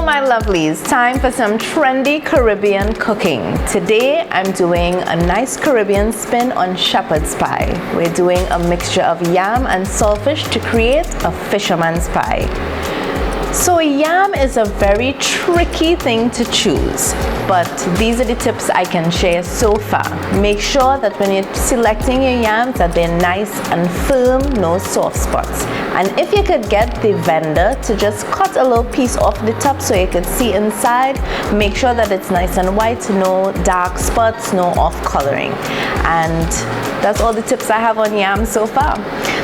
my lovelies, time for some trendy Caribbean cooking. Today I'm doing a nice Caribbean spin on shepherd's pie. We're doing a mixture of yam and saltfish to create a fisherman's pie. So yam is a very tricky thing to choose, but these are the tips I can share so far. Make sure that when you're selecting your yams that they're nice and firm, no soft spots. And if you could get the vendor to just cut a little piece off the top so you could see inside, make sure that it's nice and white, no dark spots, no off coloring. And that's all the tips I have on yam so far.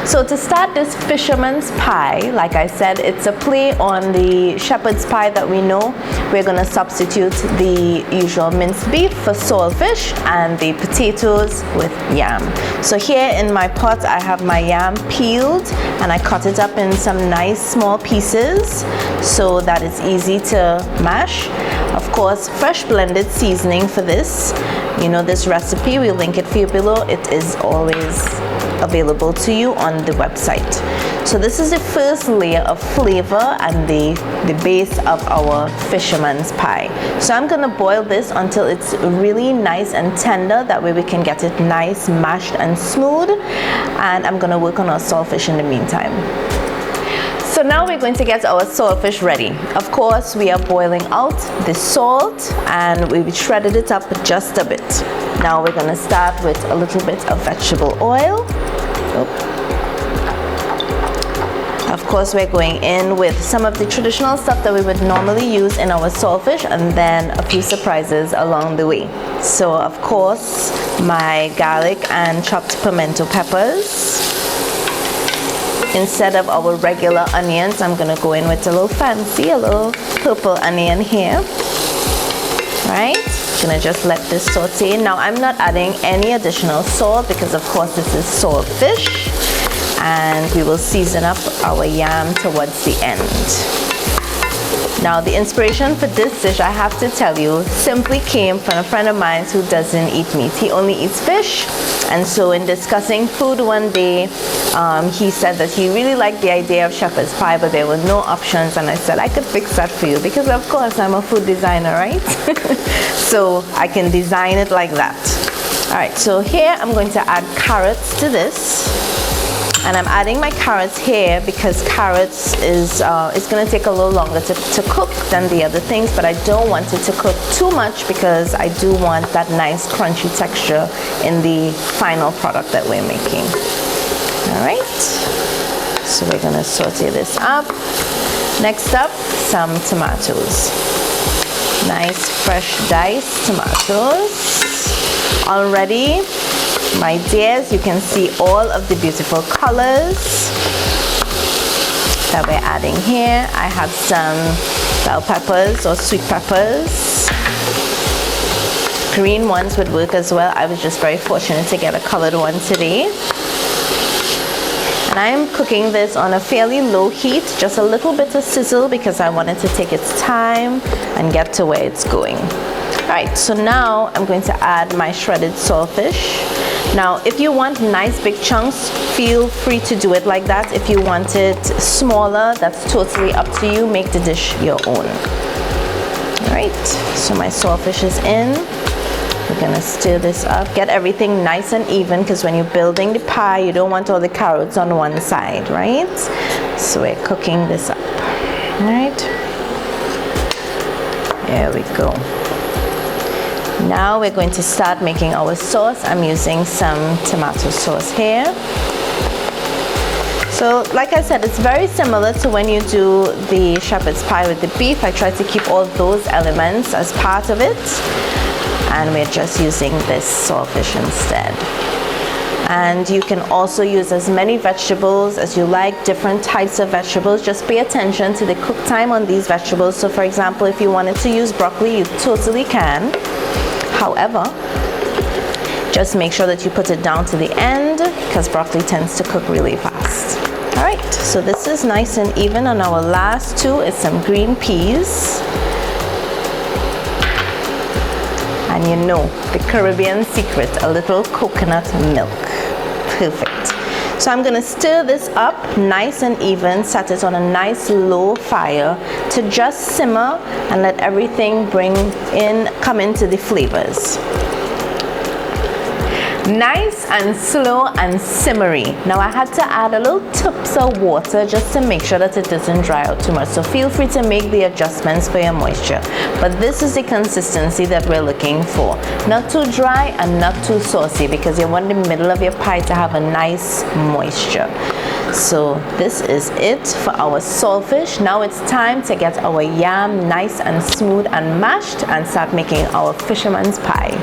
So to start this fisherman's pie, like I said, it's a play on the shepherd's pie that we know. We're going to substitute the usual minced beef for saltfish and the potatoes with yam. So here in my pot I have my yam peeled and I cut it up in some nice small pieces so that it's easy to mash. Of course, fresh blended seasoning for this. You know this recipe, we'll link it for you below. It is always available to you on the website. So this is the first layer of flavor and the base of our fisherman's pie. So I'm gonna boil this until it's really nice and tender. That way we can get it nice, mashed and smooth. And I'm gonna work on our saltfish in the meantime. So now we're going to get our saltfish ready. Of course, we are boiling out the salt and we shredded it up just a bit. Now we're gonna start with a little bit of vegetable oil. Of course, we're going in with some of the traditional stuff that we would normally use in our saltfish and then a few surprises along the way. So of course, my garlic and chopped pimento peppers. Instead of our regular onions, I'm gonna go in with a little fancy, a little purple onion here. Right? Gonna just let this saute. Now I'm not adding any additional salt because of course this is saltfish, and we will season up our yam towards the end. Now the inspiration for this dish, I have to tell you, simply came from a friend of mine who doesn't eat meat. He only eats fish, and so in discussing food one day, he said that he really liked the idea of shepherd's pie, but there were no options, and I said I could fix that for you because of course I'm a food designer, right? So I can design it like that. Alright, so here I'm going to add carrots to this. And I'm adding my carrots here because carrots is it's going to take a little longer to cook than the other things, but I don't want it to cook too much because I do want that nice crunchy texture in the final product that we're making. Alright, so we're going to saute this up. Next up, some tomatoes. Nice fresh diced tomatoes. Already, my dears, you can see all of the beautiful colors that we're adding here. I have some bell peppers or sweet peppers. Green ones would work as well. I was just very fortunate to get a colored one today. And I am cooking this on a fairly low heat, just a little bit of sizzle because I wanted to take its time and get to where it's going. Alright, so now I'm going to add my shredded saltfish. Now, if you want nice big chunks, feel free to do it like that. If you want it smaller, that's totally up to you. Make the dish your own. Alright, so my saltfish is in. We're gonna stir this up. Get everything nice and even because when you're building the pie, you don't want all the carrots on one side, right? So we're cooking this up. Alright. There we go. Now we're going to start making our sauce. I'm using some tomato sauce here. So like I said, it's very similar to when you do the shepherd's pie with the beef. I try to keep all those elements as part of it. And we're just using this saltfish instead. And you can also use as many vegetables as you like, different types of vegetables. Just pay attention to the cook time on these vegetables. So for example, if you wanted to use broccoli, you totally can. However, just make sure that you put it down to the end because broccoli tends to cook really fast. Alright, so this is nice and even. On our last two is some green peas. And you know, the Caribbean secret, a little coconut milk. Perfect. So I'm gonna stir this up nice and even, set it on a nice low fire to just simmer and let everything come into the flavors. Nice and slow and simmery. Now I had to add a little tips of water just to make sure that it doesn't dry out too much. So feel free to make the adjustments for your moisture. But this is the consistency that we're looking for. Not too dry and not too saucy, because you want the middle of your pie to have a nice moisture. So this is it for our saltfish. Now it's time to get our yam nice and smooth and mashed and start making our fisherman's pie.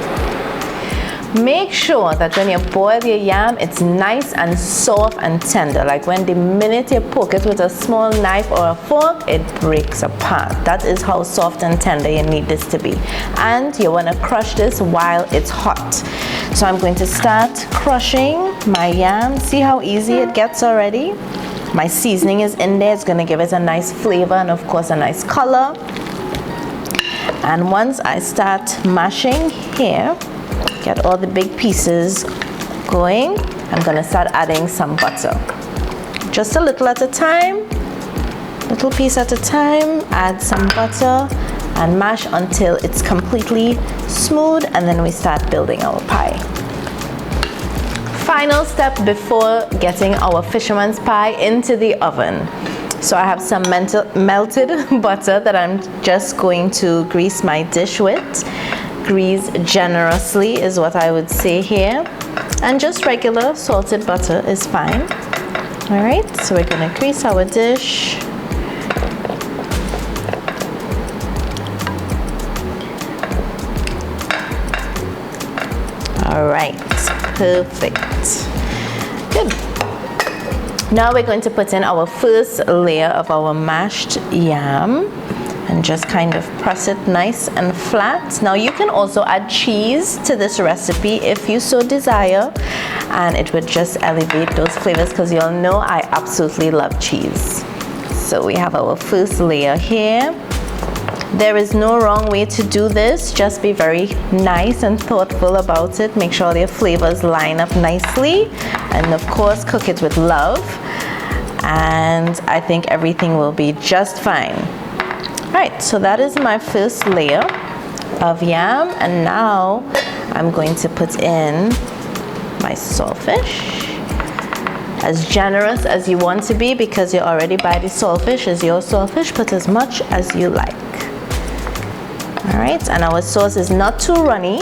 Make sure that when you boil your yam, it's nice and soft and tender. Like when the minute you poke it with a small knife or a fork, it breaks apart. That is how soft and tender you need this to be. And you want to crush this while it's hot. So I'm going to start crushing my yam. See how easy it gets already? My seasoning is in there. It's going to give it a nice flavor and of course a nice color. And once I start mashing here, get all the big pieces going, I'm gonna start adding some butter. Just a little at a time, little piece at a time, add some butter and mash until it's completely smooth, and then we start building our pie. Final step before getting our fisherman's pie into the oven. So I have some melted butter that I'm just going to grease my dish with. Grease generously is what I would say here, and just regular salted butter is fine. All right, so we're gonna grease our dish. All right, perfect. Good. Now we're going to put in our first layer of our mashed yam and just kind of press it nice and flat. Now you can also add cheese to this recipe if you so desire, and it would just elevate those flavors, because you'll know I absolutely love cheese. So we have our first layer here. There is no wrong way to do this. Just be very nice and thoughtful about it. Make sure all your flavors line up nicely, and of course cook it with love, and I think everything will be just fine. Alright, so that is my first layer of yam, and now I'm going to put in my saltfish. As generous as you want to be, because you already buy the saltfish as your saltfish, put as much as you like. Alright, and our sauce is not too runny,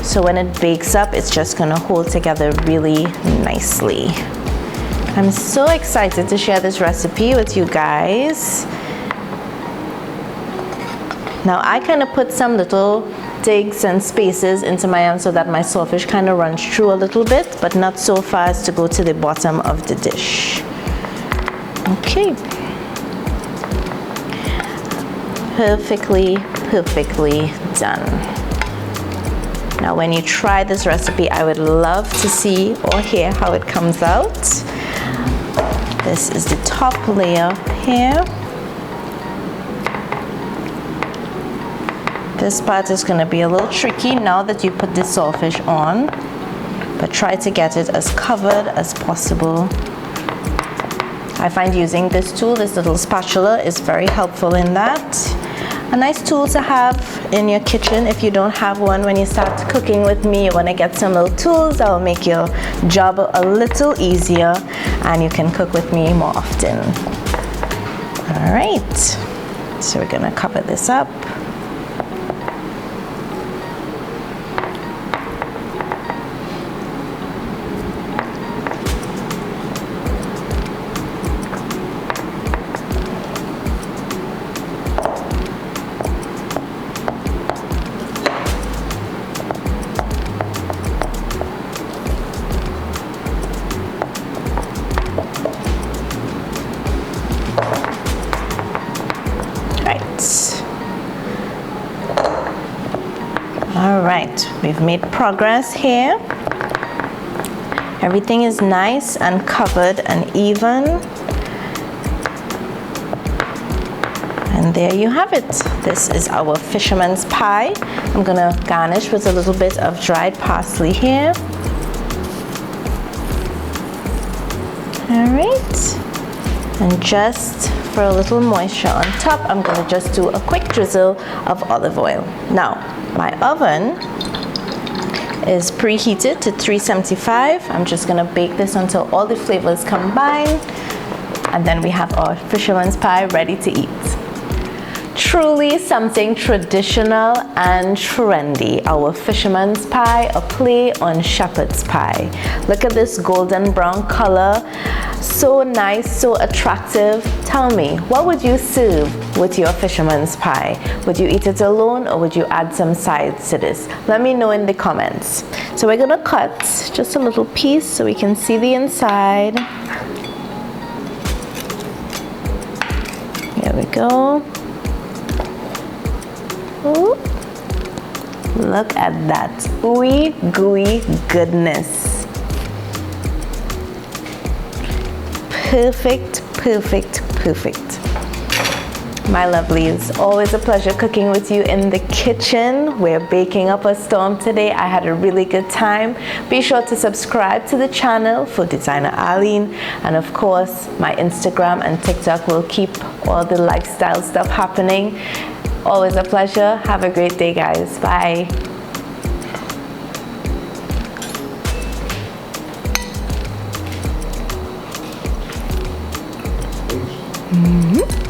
so when it bakes up, it's just gonna hold together really nicely. I'm so excited to share this recipe with you guys. Now I kind of put some little digs and spaces into my yam so that my saltfish kind of runs through a little bit, but not so far as to go to the bottom of the dish. Okay. Perfectly done. Now when you try this recipe, I would love to see or hear how it comes out. This is the top layer here. This part is going to be a little tricky now that you put the saltfish on, but try to get it as covered as possible. I find using this tool, this little spatula, is very helpful in that. A nice tool to have in your kitchen. If you don't have one when you start cooking with me, you want to get some little tools that will make your job a little easier, and you can cook with me more often. All right, so we're going to cover this up. Alright, we've made progress here. Everything is nice and covered and even. And there you have it. This is our fisherman's pie. I'm gonna garnish with a little bit of dried parsley here. All right. And just for a little moisture on top, I'm gonna just do a quick drizzle of olive oil. Now, my oven is preheated to 375. I'm just gonna bake this until all the flavors combine, and then we have our fisherman's pie ready to eat. Truly something traditional and trendy. Our fisherman's pie, a play on shepherd's pie. Look at this golden brown color. So nice, so attractive. Tell me, what would you serve with your fisherman's pie? Would you eat it alone, or would you add some sides to this? Let me know in the comments. So we're gonna cut just a little piece so we can see the inside. Here we go. Ooh. Look at that ooey gooey goodness. Perfect, perfect, perfect. My lovelies, always a pleasure cooking with you in the kitchen. We're baking up a storm today. I had a really good time. Be sure to subscribe to the channel, Food Designer Arlene, and of course my Instagram and TikTok will keep all the lifestyle stuff happening. Always a pleasure. Have a great day, guys. Bye. Mm-hmm.